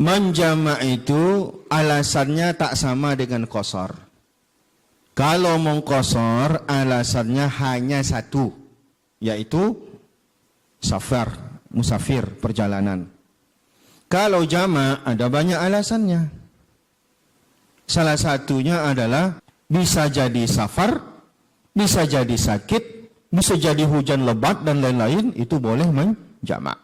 menjamak itu alasannya tak sama dengan qasar. Kalau mengqasar alasannya hanya satu, yaitu safar, musafir, perjalanan. Kalau jamak ada banyak alasannya. Salah satunya adalah bisa jadi safar, bisa jadi sakit, bisa jadi hujan lebat dan lain-lain, itu boleh menjamak.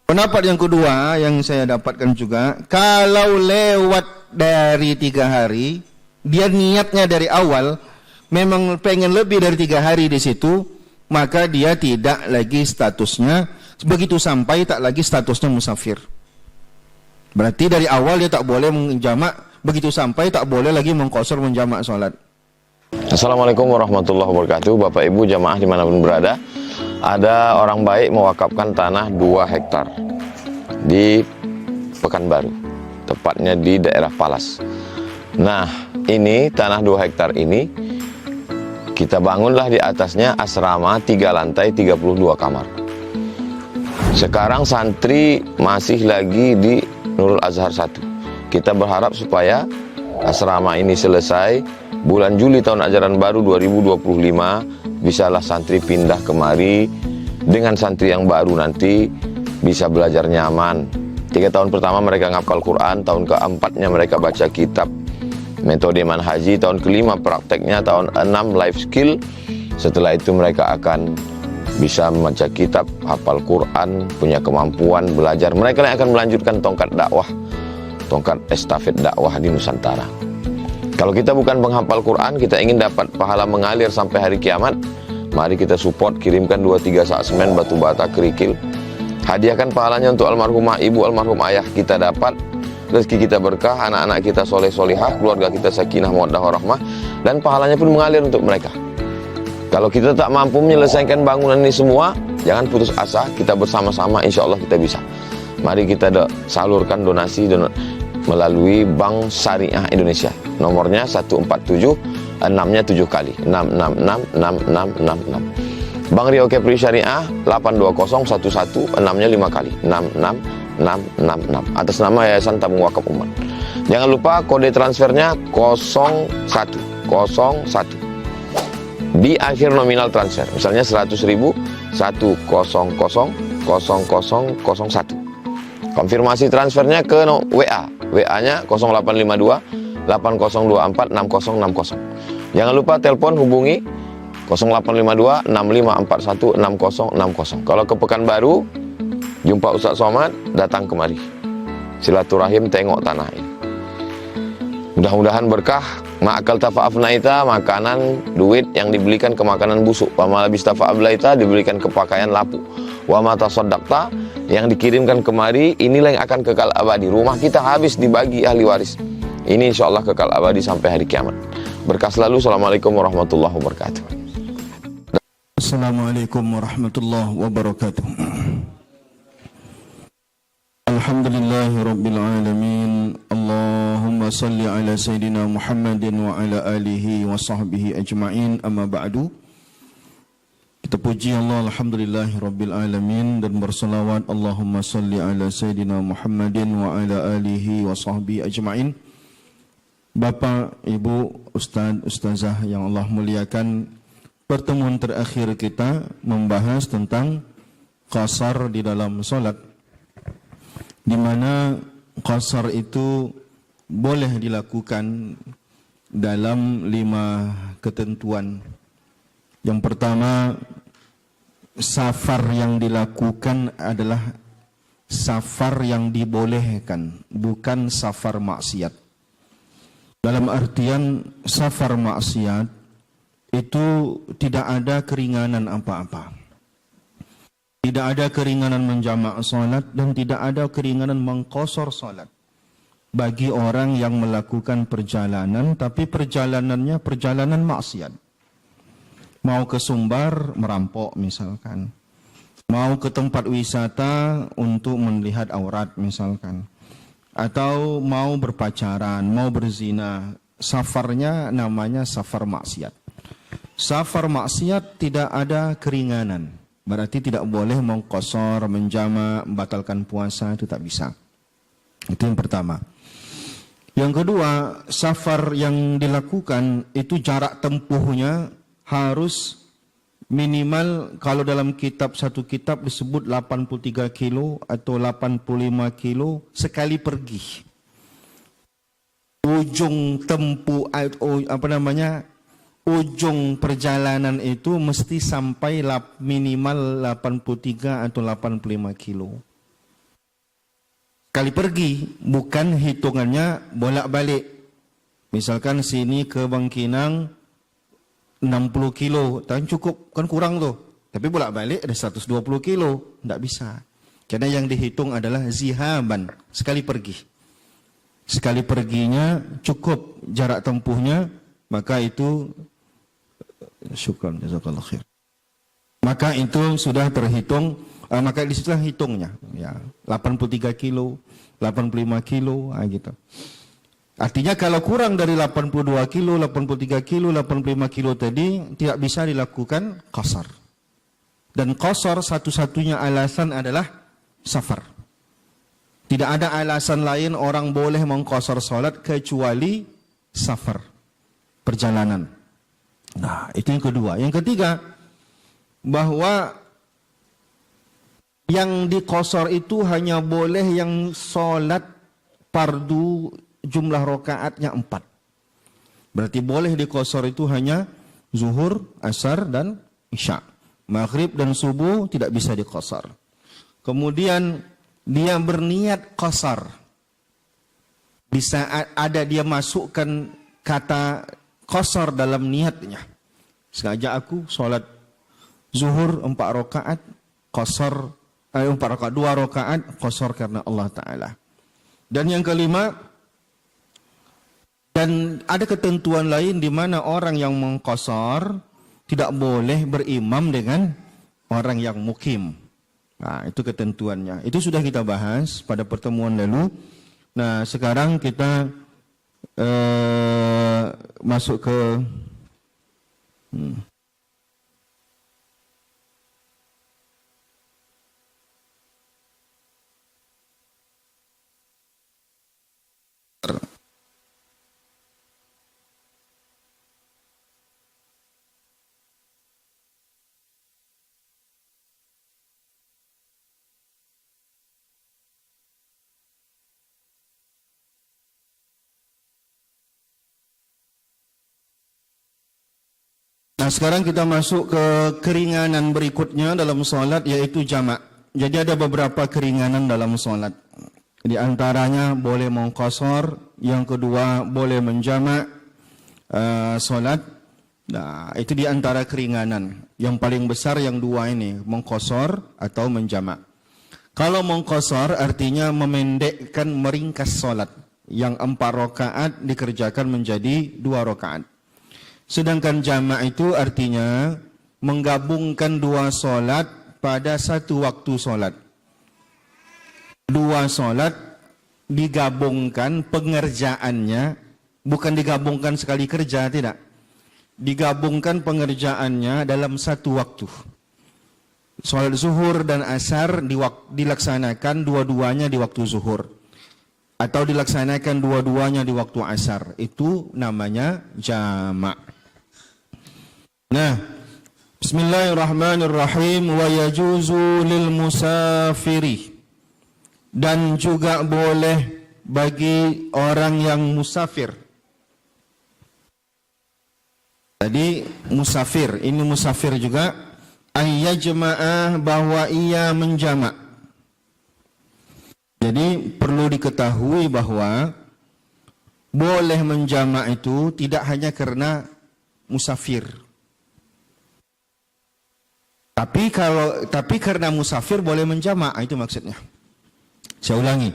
Pendapat yang kedua yang saya dapatkan juga, kalau lewat dari 3 hari, dia niatnya dari awal memang pengen lebih dari 3 hari di situ, maka dia tidak lagi statusnya, begitu sampai tak lagi statusnya musafir. Berarti dari awal dia tak boleh menjamak, begitu sampai tak boleh lagi mengqasar menjamak sholat. Assalamualaikum warahmatullahi wabarakatuh. Bapak Ibu jamaah dimanapun berada, ada orang baik mewakafkan tanah 2 hektar di Pekanbaru, tepatnya di daerah Palas. Nah, ini tanah 2 hektar ini kita bangunlah di atasnya asrama 3 lantai 32 kamar. Sekarang santri masih lagi di Nurul Azhar 1. Kita berharap supaya asrama ini selesai bulan Juli tahun ajaran baru 2025, bisalah santri pindah kemari. Dengan santri yang baru nanti bisa belajar nyaman. 3 tahun pertama mereka ngapal Quran, tahun keempatnya mereka baca kitab metode manhaji, tahun kelima prakteknya, tahun 6 life skill. Setelah itu mereka akan bisa membaca kitab, hafal Quran, punya kemampuan belajar. Mereka yang akan melanjutkan tongkat dakwah, tongkat estafet dakwah di Nusantara. Kalau kita bukan penghafal Quran, kita ingin dapat pahala mengalir sampai hari kiamat, mari kita support, kirimkan 2-3 sak semen, batu bata, kerikil. Hadiahkan pahalanya untuk almarhumah ibu, almarhum ayah, kita dapat rezeki kita berkah, anak-anak kita soleh-solihah, keluarga kita sakinah, mawaddah, warahmah, dan pahalanya pun mengalir untuk mereka. Kalau kita tak mampu menyelesaikan bangunan ini semua, jangan putus asa, kita bersama-sama insya Allah kita bisa. Mari kita salurkan donasi melalui Bank Syariah Indonesia. Nomornya 147, 6-nya 7 kali. 6666666. Bank Rio Kepri Syariah 82011, 6-nya 5 kali. 66666. Atas nama Yayasan Tabung Wakaf Umat. Jangan lupa kode transfernya 0101. Di akhir nominal transfer. Misalnya 100.000, 1000001. Konfirmasi transfernya ke WA. WA-nya 0852 8024 6060. Jangan lupa telepon hubungi 0852 6541 6060. Kalau ke Pekanbaru, jumpa Ustaz Somad, datang kemari. Silaturahim tengok tanah ini. Mudah-mudahan berkah. Ma'akal tafa'afnaita, makanan, duit yang dibelikan ke makanan busuk. Wa malabis tafa'ablaita, dibelikan ke pakaian lapuk. Wa mata soddakta, yang dikirimkan kemari, inilah yang akan kekal abadi. Rumah kita habis dibagi ahli waris. Ini insya Allah kekal abadi sampai hari kiamat. Berkah selalu. Assalamualaikum warahmatullahi wabarakatuh. Assalamualaikum warahmatullahi wabarakatuh. Alhamdulillahi rabbil alamin. Allahumma salli ala sayyidina Muhammadin wa ala alihi wa sahbihi ajma'in. Amma ba'du. Kita puji Allah, alhamdulillahi rabbil alamin, dan bersalawat Allahumma salli ala sayyidina Muhammadin wa ala alihi wa sahbihi ajma'in. Bapak, Ibu, Ustaz, Ustazah yang Allah muliakan, pertemuan terakhir kita membahas tentang qasar di dalam solat, di mana qasar itu boleh dilakukan dalam 5 ketentuan. Yang pertama, safar yang dilakukan adalah safar yang dibolehkan, bukan safar maksiat. Dalam artian safar maksiat itu tidak ada keringanan apa-apa. Tidak ada keringanan menjamak salat dan tidak ada keringanan mengqasar salat bagi orang yang melakukan perjalanan, tapi perjalanannya perjalanan maksiat. Mau ke Sumbar merampok misalkan, mau ke tempat wisata untuk melihat aurat misalkan, atau mau berpacaran, mau berzina, safarnya namanya safar maksiat. Safar maksiat tidak ada keringanan. Berarti tidak boleh mengqasar, menjamak, membatalkan puasa, itu tak bisa. Itu yang pertama. Yang kedua, safar yang dilakukan itu jarak tempuhnya harus minimal, kalau dalam satu kitab disebut 83 kilo atau 85 kilo sekali pergi. Ujung tempuh ujung perjalanan itu mesti sampai minimal 83 atau 85 kilo. Sekali pergi, bukan hitungannya bolak-balik. Misalkan sini ke Bangkinang 60 kilo, tak cukup, kan kurang tuh. Tapi bolak-balik ada 120 kilo, tidak bisa. Karena yang dihitung adalah zihaban, sekali pergi. Sekali perginya cukup jarak tempuhnya, maka itu syukran, jazakallah khair. Maka itu sudah terhitung, maka disitulah hitungnya, ya 83 kilo, 85 kilo, gitu. Artinya kalau kurang dari 82 kilo, 83 kilo, 85 kilo tadi tidak bisa dilakukan qasar. Dan qasar satu-satunya alasan adalah safar. Tidak ada alasan lain orang boleh mengqasar salat kecuali safar, perjalanan. Nah, itu yang kedua. Yang ketiga, bahwa yang diqasar itu hanya boleh yang salat fardu jumlah rakaatnya 4. Berarti boleh diqasar itu hanya zuhur, asar, dan isya. Maghrib dan subuh tidak bisa diqasar. Kemudian dia berniat qasar. Di saat ada dia masukkan kata qasar dalam niatnya. Sengaja aku sholat zuhur 4 rakaat, qasar 4 rakaat, 2 rakaat, qasar karena Allah Ta'ala. Dan yang kelima, dan ada ketentuan lain di mana orang yang mengqasar tidak boleh berimam dengan orang yang mukim. Nah, itu ketentuannya. Itu sudah kita bahas pada pertemuan lalu. Nah, sekarang kita masuk ke Nah, sekarang kita masuk ke keringanan berikutnya dalam sholat, yaitu jamak. Jadi ada beberapa keringanan dalam sholat. Di antaranya boleh mengqasar, yang kedua boleh menjamak sholat. Nah, itu di antara keringanan. Yang paling besar yang dua ini, mengqasar atau menjamak. Kalau mengqasar artinya memendekkan, meringkas sholat. Yang 4 rakaat dikerjakan menjadi 2 rakaat. Sedangkan jamak itu artinya menggabungkan 2 solat pada satu waktu solat. 2 solat digabungkan pengerjaannya, bukan digabungkan sekali kerja, tidak. Digabungkan pengerjaannya dalam satu waktu. Solat zuhur dan asar dilaksanakan dua-duanya di waktu zuhur. Atau dilaksanakan dua-duanya di waktu asar. Itu namanya jamak. Nah, bismillahirrahmanirrahim. Wa yajuzu lil musafiri, dan juga boleh bagi orang yang musafir. Tadi musafir, ini musafir juga, ayyajma'ah, bahwa ia menjamak. Jadi perlu diketahui bahwa boleh menjamak itu tidak hanya karena musafir. Tapi karena musafir boleh menjamak, itu maksudnya. Saya ulangi.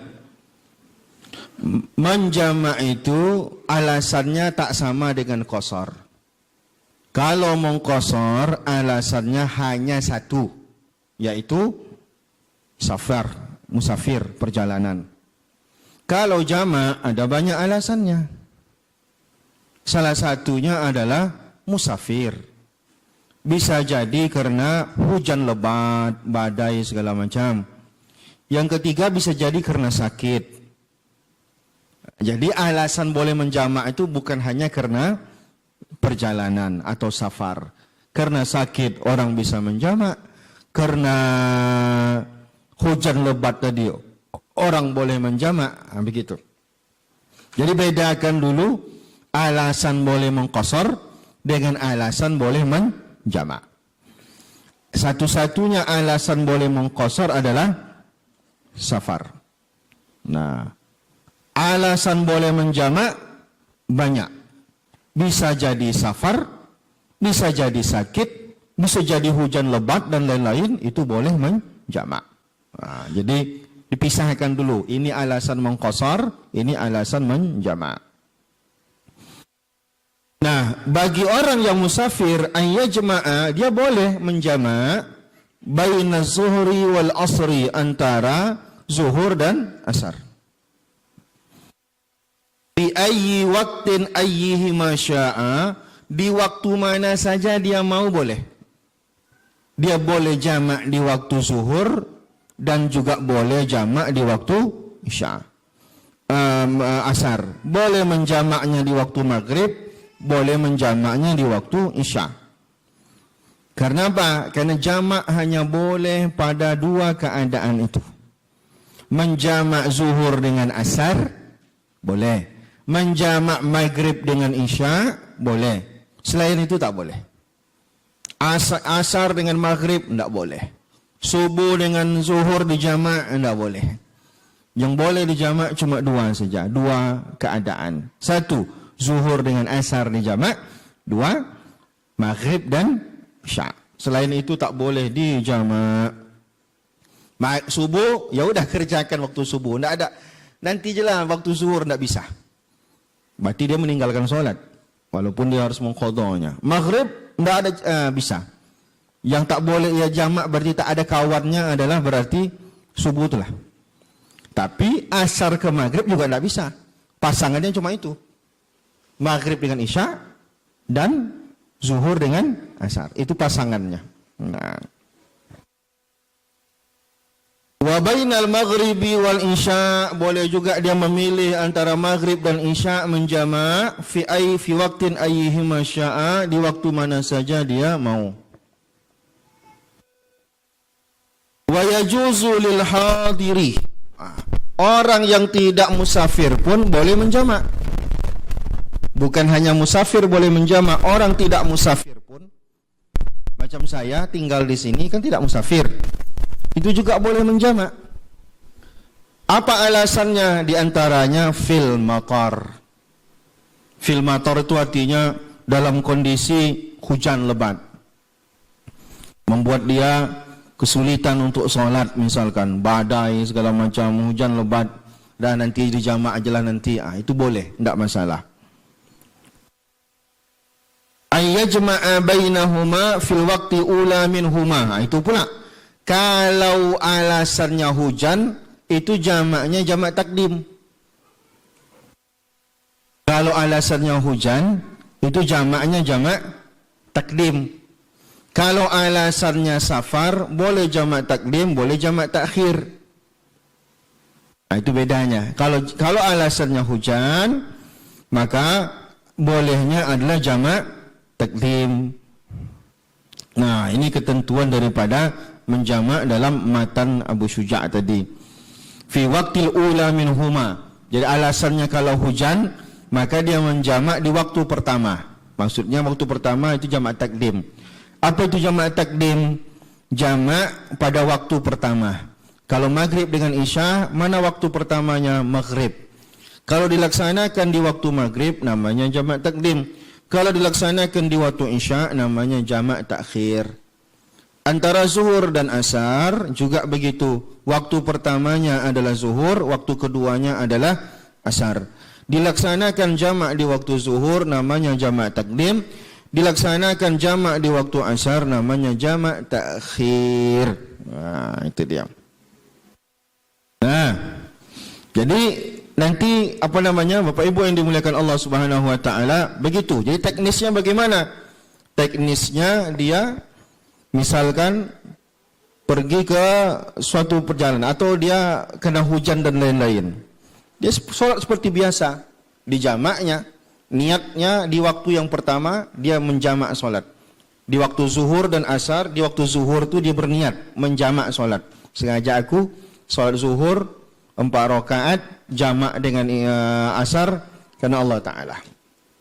Menjamak itu alasannya tak sama dengan qasar. Kalau mengqasar alasannya hanya satu, yaitu safar, musafir, perjalanan. Kalau jamak ada banyak alasannya. Salah satunya adalah musafir. Bisa jadi karena hujan lebat, badai, segala macam. Yang ketiga bisa jadi karena sakit. Jadi alasan boleh menjamak itu bukan hanya karena perjalanan atau safar. Karena sakit orang bisa menjamak. Karena hujan lebat tadi orang boleh menjamak. Begitu. Jadi bedakan dulu alasan boleh mengqasar dengan alasan boleh menjamak. Satu-satunya alasan boleh mengqasar adalah safar. Nah, alasan boleh menjamak banyak. Bisa jadi safar, bisa jadi sakit, bisa jadi hujan lebat dan lain-lain, itu boleh menjamak. Nah, jadi dipisahkan dulu. Ini alasan mengqasar, ini alasan menjamak. Nah, bagi orang yang musafir, ayyajma'a, dia boleh menjamak baina zuhri wal asri, antara zuhur dan asar. Bi ayyi waqtin ayyihi ma syaa, di waktu mana saja dia mau boleh. Dia boleh jamak di waktu zuhur dan juga boleh jamak di waktu isya. Asar. Boleh menjamaknya di waktu maghrib, boleh menjamaknya di waktu isya. Karena apa? Karena jamak hanya boleh pada dua keadaan itu. Menjamak zuhur dengan asar, boleh. Menjamak maghrib dengan isya, boleh. Selain itu tak boleh. Asar dengan maghrib, tidak boleh. Subuh dengan zuhur dijamak, tidak boleh. Yang boleh dijamak cuma dua saja. Dua keadaan. Satu, zuhur dengan asar dijamak. Dua, maghrib dan isya. Selain itu tak boleh dijamak. Subuh, ya udah kerjakan waktu subuh. Tidak ada. Nanti je lah waktu zuhur tidak bisa. Berarti dia meninggalkan solat. Walaupun dia harus mengqadanya. Maghrib tidak ada bisa. Yang tak boleh ia jamak berarti tak ada kawannya adalah berarti subuh itulah. Tapi asar ke maghrib juga tidak bisa. Pasangannya cuma itu. Maghrib dengan isya dan zuhur dengan asar. Itu pasangannya. Nah. Wa bainal maghribi wal isya, boleh juga dia memilih antara maghrib dan isya menjamak fi waqtin ayyihima syaa, di waktu mana saja dia mau. Wa yajuzu lil hadiri, orang yang tidak musafir pun boleh menjamak. Bukan hanya musafir boleh menjamak, orang tidak musafir pun, macam saya tinggal di sini kan tidak musafir, itu juga boleh menjamak. Apa alasannya? Di antaranya fil matar. Fil matar itu artinya dalam kondisi hujan lebat, membuat dia kesulitan untuk sholat, misalkan badai segala macam, hujan lebat, dan nanti dijamak ajalah nanti, itu boleh, tidak masalah. Ayyajma'a bainahuma fil waqti ula minhuma, itu pula. Kalau alasannya hujan, itu jamaknya jamak takdim. Kalau alasannya hujan, itu jamaknya jamak takdim. Kalau alasannya safar, boleh jamak takdim, boleh jamak takhir. Itu bedanya. Kalau alasannya hujan, maka bolehnya adalah jamak takdim. Nah, ini ketentuan daripada menjamak dalam matan Abu Syuja' tadi. Fi waqtil ula minhuma. Jadi alasannya kalau hujan, maka dia menjamak di waktu pertama. Maksudnya waktu pertama itu jamak takdim. Apa itu jamak takdim? Jamak pada waktu pertama. Kalau maghrib dengan isya, mana waktu pertamanya? Maghrib. Kalau dilaksanakan di waktu maghrib, namanya jamak takdim. Kalau dilaksanakan di waktu isya, namanya jamak takhir. Antara zuhur dan asar juga begitu. Waktu pertamanya adalah zuhur, waktu keduanya adalah asar. Dilaksanakan jamak di waktu zuhur, namanya jamak takdim. Dilaksanakan jamak di waktu asar, namanya jamak takhir. Nah, itu dia. Nah, jadi nanti apa namanya, Bapak Ibu yang dimuliakan Allah Subhanahu wa taala, begitu. Jadi teknisnya bagaimana? Teknisnya dia misalkan pergi ke suatu perjalanan atau dia kena hujan dan lain-lain. Dia sholat seperti biasa. Di jamaknya, niatnya di waktu yang pertama, dia menjamak sholat. Di waktu zuhur dan asar, di waktu zuhur itu dia berniat menjamak sholat. Sengaja aku sholat zuhur 4 rakaat, jamak dengan asar karena Allah Ta'ala.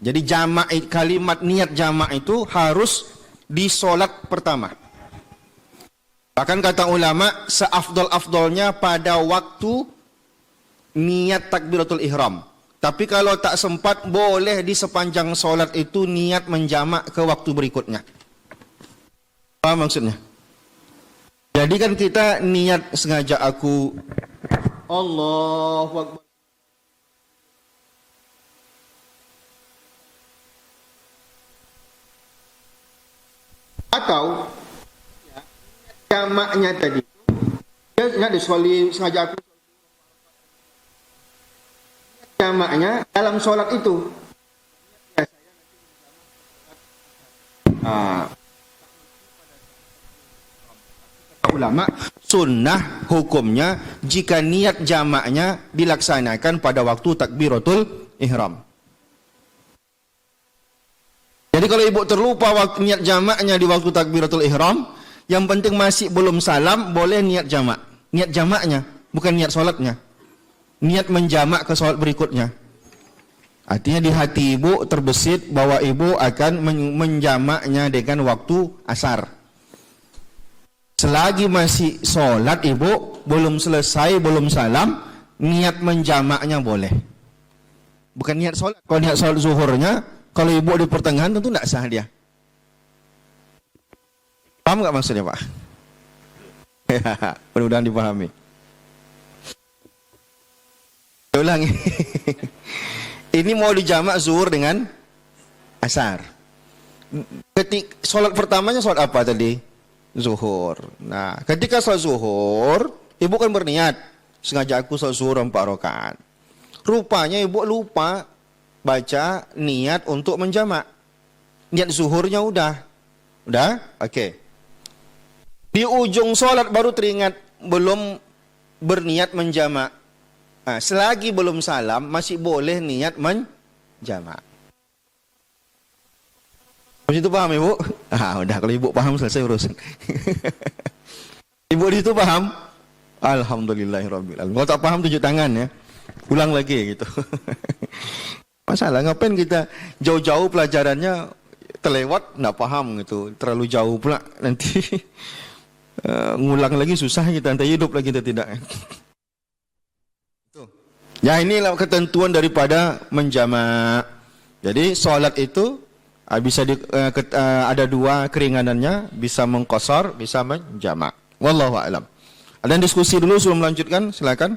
Jadi jamak, kalimat niat jamak itu harus di sholat pertama. Bahkan kata ulama, seafdol-afdolnya pada waktu niat takbiratul ihram. Tapi kalau tak sempat, boleh di sepanjang sholat itu niat menjamak ke waktu berikutnya. Apa maksudnya? Jadi kan kita niat sengaja aku Allahu Akbar. Atau jamaknya tadi dia ingat sengaja aku jamaknya dalam sholat itu ulama sunnah hukumnya jika niat jamaknya dilaksanakan pada waktu takbiratul ihram. Jadi kalau ibu terlupa niat jamaknya di waktu takbiratul ihram, yang penting masih belum salam, boleh niat jamak. Niat jamaknya, bukan niat sholatnya. Niat menjamak ke sholat berikutnya. Artinya di hati ibu terbesit bahwa ibu akan menjamaknya dengan waktu asar. Selagi masih sholat ibu, belum selesai, belum salam, niat menjamaknya boleh. Bukan niat sholat. Kalau niat sholat zuhurnya, kalau ibu di pertengahan tentu tidak sah dia. Paham nggak maksudnya Pak? Mudah-mudahan dipahami. Saya ulangi. Ini mau dijamak zuhur dengan asar. Ketika sholat pertamanya sholat apa tadi? Zuhur. Nah, ketika sholat zuhur, ibu kan berniat sengaja aku sholat zuhur 4 rakaat. Rupanya ibu lupa baca niat untuk menjamak. Niat zuhurnya udah? Oke. Di ujung sholat baru teringat belum berniat menjamak. Nah, selagi belum salam masih boleh niat menjamak. Itu paham ibu? Udah kalau ibu paham selesai urusan. Ibu di situ paham? Alhamdulillahirabbil alamin. Kalau tak paham tunjuk tangan ya. Ulang lagi gitu. Masalah ngapain kita jauh-jauh pelajarannya terlewat nggak paham gitu, terlalu jauh pula nanti ngulang lagi susah kita, nanti hidup lagi kita tidak. Ya inilah ketentuan daripada menjamak. Jadi sholat itu bisa ada 2 keringanannya, bisa mengqasar, bisa menjamak. Wallahu a'lam. Ada yang diskusi dulu sebelum melanjutkan, silakan.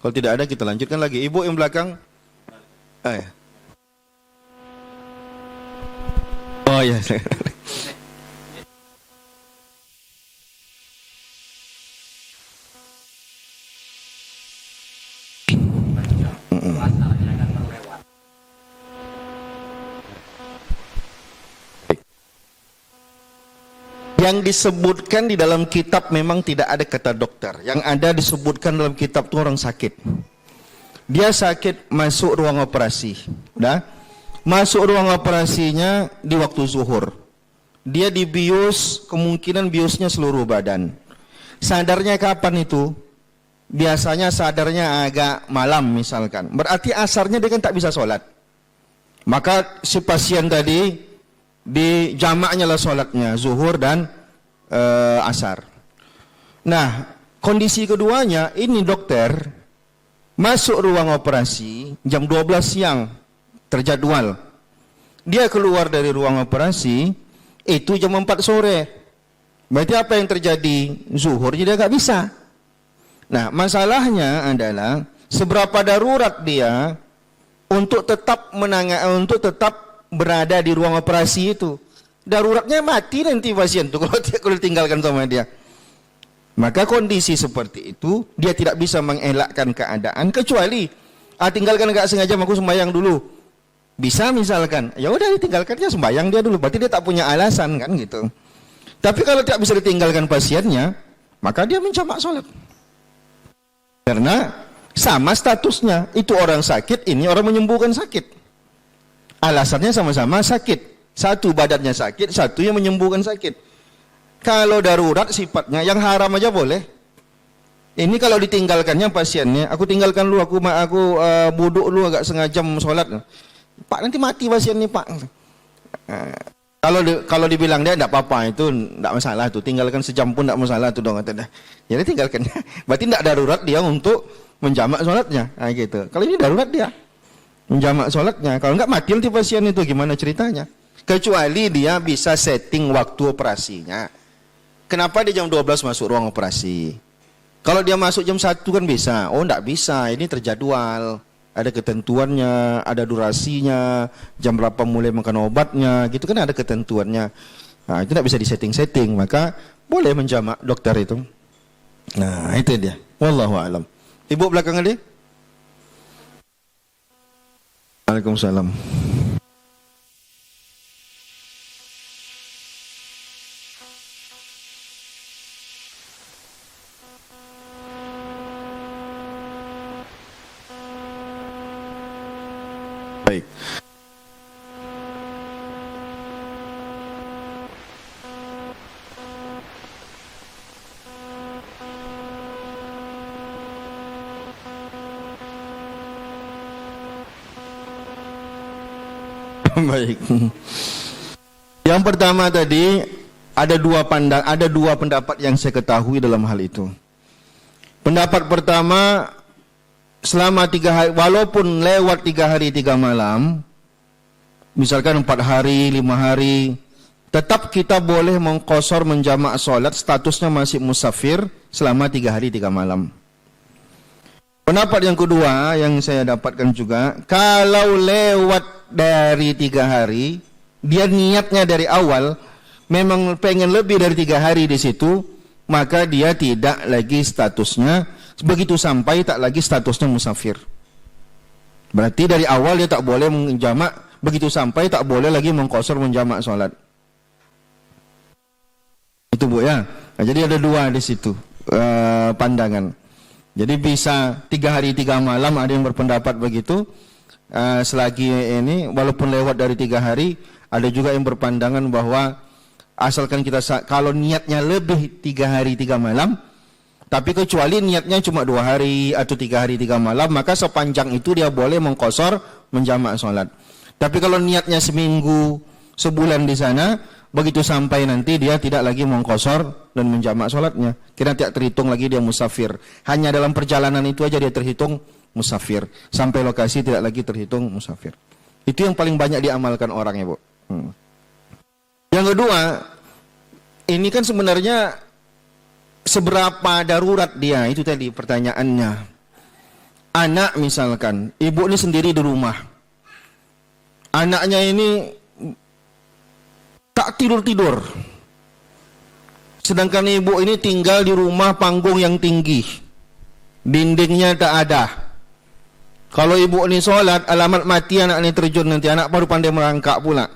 Kalau tidak ada kita lanjutkan lagi. Ibu yang belakang. Oh ya. Yang disebutkan di dalam kitab memang tidak ada kata dokter. Yang ada disebutkan dalam kitab itu orang sakit. Dia sakit masuk ruang operasi. Udah? Masuk ruang operasinya di waktu zuhur. Dia dibius, kemungkinan biusnya seluruh badan. Sadarnya kapan itu? Biasanya sadarnya agak malam misalkan. Berarti asarnya dia kan tak bisa sholat. Maka si pasien tadi di jamaknya lah sholatnya, zuhur dan asar. Nah, kondisi keduanya ini dokter masuk ruang operasi jam 12 siang terjadwal. Dia keluar dari ruang operasi itu jam 4 sore. Berarti apa yang terjadi? Zuhur jadi agak bisa. Nah, masalahnya adalah seberapa darurat dia untuk tetap berada di ruang operasi itu. Daruratnya mati nanti pasien itu kalau ditinggalkan sama dia. Maka kondisi seperti itu dia tidak bisa mengelakkan keadaan kecuali tinggalkan enggak sengaja aku sembahyang dulu. Bisa misalkan, ya udah ditinggalkan dia sembahyang dia dulu. Berarti dia tak punya alasan kan gitu. Tapi kalau tidak bisa ditinggalkan pasiennya, maka dia menjamak sholat. Karena Sama statusnya. Itu orang sakit, ini orang menyembuhkan sakit. Alasannya sama-sama sakit. Satu badannya sakit, satu yang menyembuhkan sakit. Kalau darurat sifatnya, yang haram aja boleh. Ini kalau ditinggalkannya pasiennya, aku tinggalkan lu, aku buduk lu agak setengah jam sholat. Pak, nanti mati pasien nih Pak. Kalau dibilang dia tidak apa-apa, itu tidak masalah tuh, tinggalkan sejam pun tidak masalah tuh dong. Jadi tinggalkan. Berarti tidak darurat dia untuk menjamak sholatnya. Nah, gitu. Kalau ini darurat dia menjamak sholatnya. Kalau enggak mati nanti pasien itu, gimana ceritanya? Kecuali dia bisa setting waktu operasinya. Kenapa dia jam 12 masuk ruang operasi? Kalau dia masuk jam 1 kan bisa. Oh, enggak bisa, ini terjadwal. Ada ketentuannya, ada durasinya, jam berapa mulai makan obatnya, gitu kan ada ketentuannya. Nah, itu tidak bisa disetting-setting, maka boleh menjamak dokter itu. Nah, itu dia. Wallahu a'lam. Ibu belakang dia. Waalaikumsalam. Baik. Baik. Yang pertama tadi ada dua pendapat yang saya ketahui dalam hal itu. Pendapat pertama, selama 3 hari, walaupun lewat 3 hari 3 malam, misalkan 4 hari, 5 hari, tetap kita boleh mengqashar menjamak solat, statusnya masih musafir selama 3 hari 3 malam. Pendapat yang kedua yang saya dapatkan juga, kalau lewat dari 3 hari, dia niatnya dari awal memang pengen lebih dari 3 hari di situ, maka dia tidak lagi statusnya, begitu sampai tak lagi statusnya musafir. Berarti dari awal dia tak boleh menjamak, begitu sampai tak boleh lagi mengqashar menjamak solat. Itu Bu ya. Nah, jadi ada 2 di situ pandangan. Jadi bisa 3 hari 3 malam, ada yang berpendapat begitu. Selagi ini walaupun lewat dari 3 hari, ada juga yang berpandangan bahwa asalkan kita kalau niatnya lebih 3 hari 3 malam, tapi kecuali niatnya cuma 2 hari atau 3 hari 3 malam, maka sepanjang itu dia boleh mengqashar menjamak sholat. Tapi kalau niatnya seminggu, sebulan di sana, begitu sampai nanti dia tidak lagi mengqashar dan menjamak sholatnya, kira tidak terhitung lagi dia musafir. Hanya dalam perjalanan itu aja dia terhitung musafir, sampai lokasi tidak lagi terhitung musafir. Itu yang paling banyak diamalkan orang ya Bu. Yang kedua, ini kan sebenarnya seberapa darurat dia, itu tadi pertanyaannya. Anak misalkan, ibu ini sendiri di rumah, anaknya ini tak tidur-tidur, sedangkan ibu ini tinggal di rumah panggung yang tinggi, dindingnya tak ada. Kalau ibu ini sholat, alamat mati anak ini terjun nanti, anak baru pandai merangkak pula.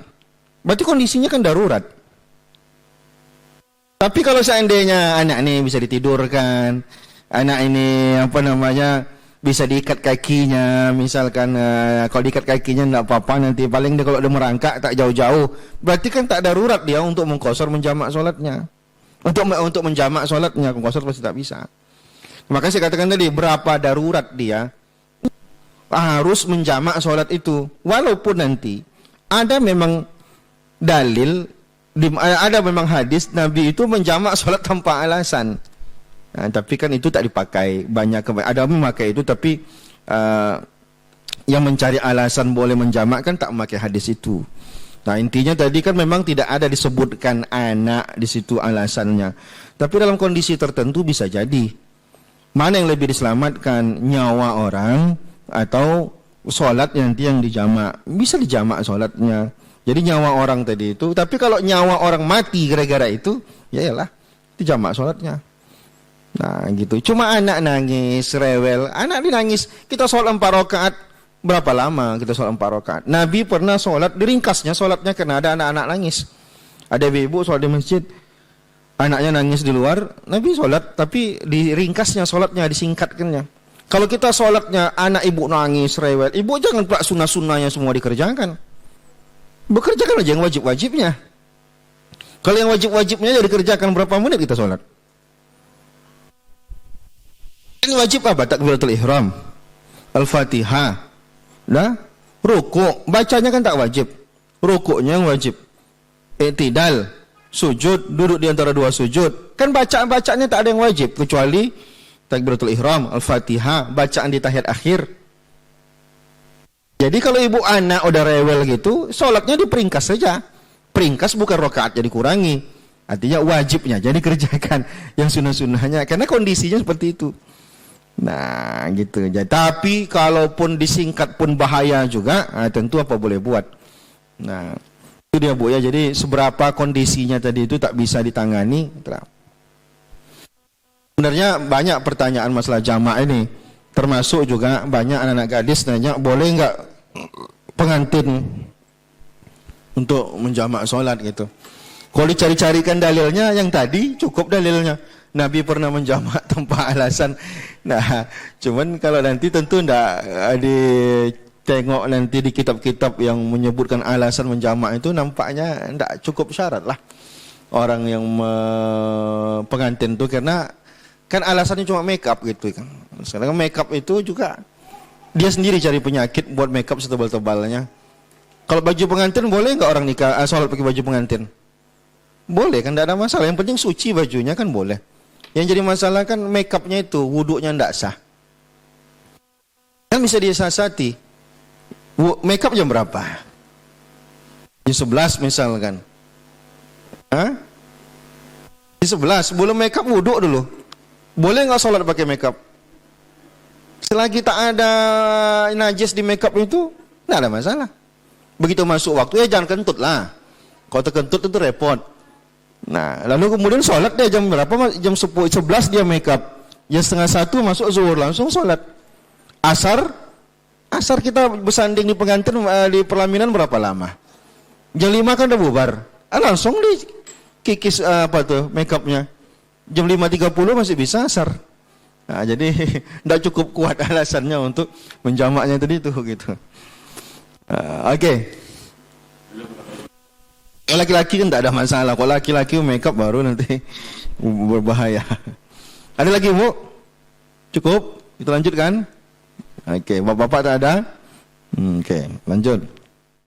Berarti kondisinya kan darurat. Tapi kalau seandainya anak ini bisa ditidurkan, anak ini bisa diikat kakinya, misalkan kalau diikat kakinya tidak apa-apa, nanti paling dia kalau dia merangkak tak jauh-jauh, berarti kan tak darurat dia untuk mengqashar menjamak sholatnya. Untuk menjamak sholatnya, mengqashar pasti tak bisa. Maka saya katakan tadi, berapa darurat dia harus menjamak sholat itu, walaupun nanti ada memang dalil, ada memang hadis Nabi itu menjamak sholat tanpa alasan. Nah, tapi kan itu tak dipakai banyak. Ada memakai itu, tapi yang mencari alasan boleh menjamak kan tak memakai hadis itu. Nah, intinya tadi kan memang tidak ada disebutkan anak di situ alasannya. Tapi dalam kondisi tertentu bisa jadi. Mana yang lebih diselamatkan, nyawa orang atau sholat nanti yang dijamak? Bisa dijamak sholatnya. Jadi nyawa orang tadi itu. Tapi kalau nyawa orang mati gara-gara itu, ya iyalah, dijamak sholatnya. Nah gitu. Cuma anak nangis, rewel. Anak ini nangis, kita sholat 4 rakaat. Berapa lama kita sholat 4 rakaat? Nabi pernah sholat, diringkasnya sholatnya karena ada anak-anak nangis. Ada ibu sholat di masjid, anaknya nangis di luar, Nabi sholat, tapi diringkasnya sholatnya, disingkatkannya. Kalau kita sholatnya anak ibu nangis rewel, ibu jangan pula sunnah-sunnahnya semua dikerjakan. Bekerjakan aja yang wajib-wajibnya. Kalau yang wajib-wajibnya jadi dikerjakan berapa menit kita sholat? Yang wajib apa? Takbiratul ihram, Al-Fatihah, dah, rukuk, bacanya kan tak wajib. Rukuknya yang wajib. I'tidal, sujud, duduk di antara dua sujud. Kan bacaan-bacaannya tak ada yang wajib kecuali takbiratul ihram, Al-Fatihah, bacaan di tahiyat akhir. Jadi kalau ibu anak udah rewel gitu, sholatnya diperingkas saja. Peringkas bukan rakaat jadi kurangi. Artinya wajibnya jadi kerjakan yang sunnah-sunnahnya karena kondisinya seperti itu. Nah, gitu. Jadi, tapi kalaupun disingkat pun bahaya juga, tentu apa boleh buat. Nah, itu dia Bu ya. Jadi seberapa kondisinya tadi itu tak bisa ditangani. Sebenarnya banyak pertanyaan masalah jamak ini. Termasuk juga banyak anak-anak gadis nanya, boleh enggak pengantin untuk menjamak sholat gitu. Kalau dicari-carikan dalilnya yang tadi cukup dalilnya. Nabi pernah menjamak tanpa alasan. Nah, cuman kalau nanti tentu ndak ditengok nanti di kitab-kitab yang menyebutkan alasan menjamak itu nampaknya ndak cukup syarat lah. Orang yang pengantin itu karena kan alasannya cuma make up gitu kan. Sekarang make up itu juga dia sendiri cari penyakit buat make up setebal-tebalnya. Kalau baju pengantin boleh nggak orang nikah sholat pakai baju pengantin? Boleh kan, tidak ada masalah. Yang penting suci bajunya kan boleh. Yang jadi masalah kan make upnya itu, wuduknya tidak sah. Kan bisa disiasati. Make up jam berapa? Jam 11 misalkan. Hah? Jam 11, belum make up wuduk dulu. Boleh nggak sholat pakai make up? Selagi tak ada najis di make up itu, tidak ada masalah. Begitu masuk waktu ya jangan kentut lah. Kalau terkentut itu repot. Nah, lalu kemudian sholat dia jam berapa? Jam 11 dia make up. Jam setengah 1 masuk zuhur langsung sholat. Asar kita bersanding di pengantin di pelaminan berapa lama? Jam 5 kan udah bubar. Langsung dikikis make upnya. Jam 5.30 masih bisa asar. Nah, jadi tidak cukup kuat alasannya untuk menjamaknya tadi itu gitu. Oke. Laki-laki kan tak ada masalah. Kalau laki-laki make up baru nanti berbahaya. Ada lagi Bu? Cukup? Kita lanjutkan? Oke, bapak-bapak tak ada? Oke, lanjut.